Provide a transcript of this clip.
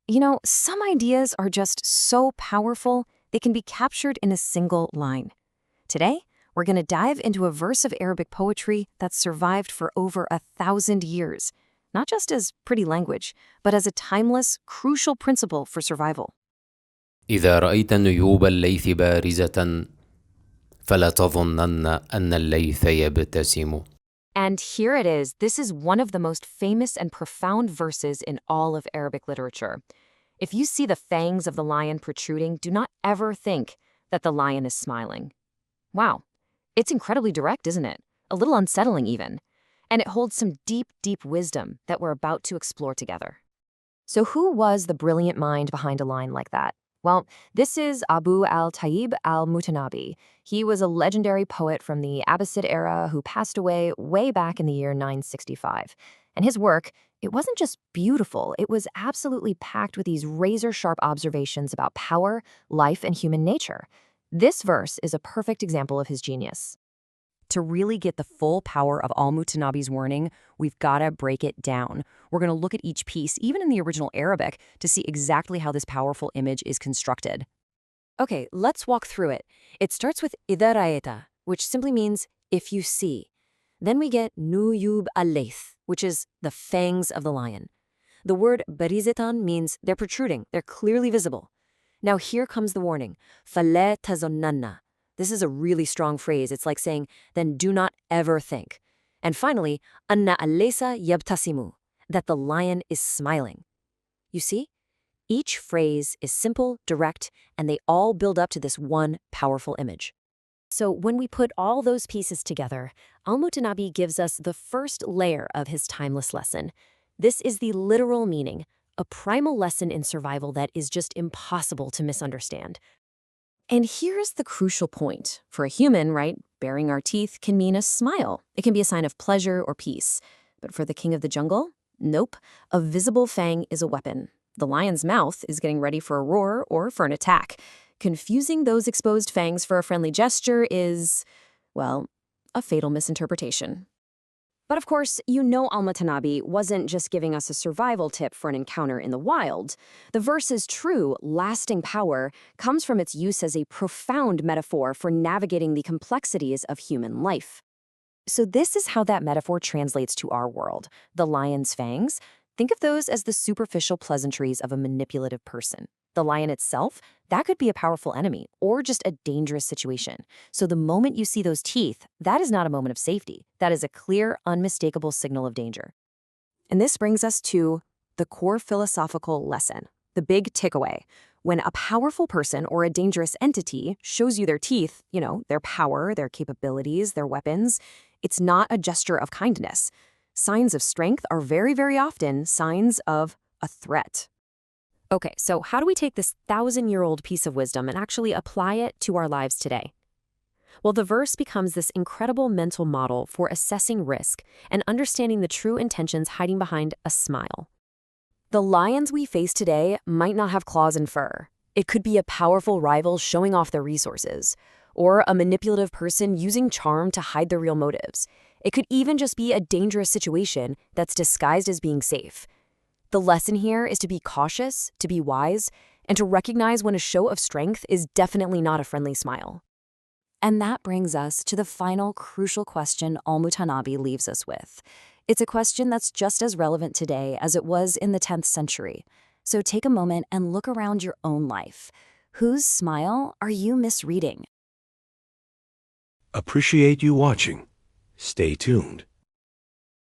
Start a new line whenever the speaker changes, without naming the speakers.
You know, some ideas are just so powerful, they can be captured in a single line. Today, we're going to dive into a verse of Arabic poetry that's survived for over 1,000 years, not just as pretty language, but as a timeless, crucial principle for survival.
إذا رأيت نيوب الليث بارزة فلا تظنن أن الليث يبتسم.
And here it is. This is one of the most famous and profound verses in all of Arabic literature. If you see the fangs of the lion protruding, do not ever think that the lion is smiling. Wow, it's incredibly direct, isn't it? A little unsettling even. And it holds some deep, deep wisdom that we're about to explore together. So who was the brilliant mind behind a line like that? Well, this is Abu al-Tayyib Al-Mutanabbi. He was a legendary poet from the Abbasid era who passed away way back in the year 965. And his work, it wasn't just beautiful, it was absolutely packed with these razor-sharp observations about power, life, and human nature. This verse is a perfect example of his genius. To really get the full power of Al-Mutanabbi's warning, we've got to break it down. We're going to look at each piece, even in the original Arabic, to see exactly how this powerful image is constructed. Okay, let's walk through it. It starts with إذا رأيت, which simply means if you see. Then we get نيوب الليث, which is the fangs of the lion. The word بارزة means they're protruding, they're clearly visible. Now here comes the warning, فلا تظنن. This is a really strong phrase. It's like saying, then do not ever think. And finally, أن الليث يبتسم, that the lion is smiling. You see? Each phrase is simple, direct, and they all build up to this one powerful image. So when we put all those pieces together, Al-Mutanabbi gives us the first layer of his timeless lesson. This is the literal meaning, a primal lesson in survival that is just impossible to misunderstand. And here's the crucial point. For a human, right, baring our teeth can mean a smile. It can be a sign of pleasure or peace. But for the king of the jungle, nope. A visible fang is a weapon. The lion's mouth is getting ready for a roar or for an attack. Confusing those exposed fangs for a friendly gesture is, well, a fatal misinterpretation. But of course, you know Al-Mutanabbi wasn't just giving us a survival tip for an encounter in the wild. The verse's true, lasting power comes from its use as a profound metaphor for navigating the complexities of human life. So this is how that metaphor translates to our world. The lion's fangs, think of those as the superficial pleasantries of a manipulative person. The lion itself, that could be a powerful enemy or just a dangerous situation. So the moment you see those teeth, that is not a moment of safety. That is a clear, unmistakable signal of danger. And this brings us to the core philosophical lesson, the big takeaway. When a powerful person or a dangerous entity shows you their teeth, you know, their power, their capabilities, their weapons, it's not a gesture of kindness. Signs of strength are very, very often signs of a threat. Okay, so how do we take this 1,000-year-old piece of wisdom and actually apply it to our lives today? Well, the verse becomes this incredible mental model for assessing risk and understanding the true intentions hiding behind a smile. The lions we face today might not have claws and fur. It could be a powerful rival showing off their resources, or a manipulative person using charm to hide their real motives. It could even just be a dangerous situation that's disguised as being safe. The lesson here is to be cautious, to be wise, and to recognize when a show of strength is definitely not a friendly smile. And that brings us to the final crucial question Al-Mutanabbi leaves us with. It's a question that's just as relevant today as it was in the 10th century. So take a moment and look around your own life. Whose smile are you misreading?
Appreciate you watching. Stay tuned.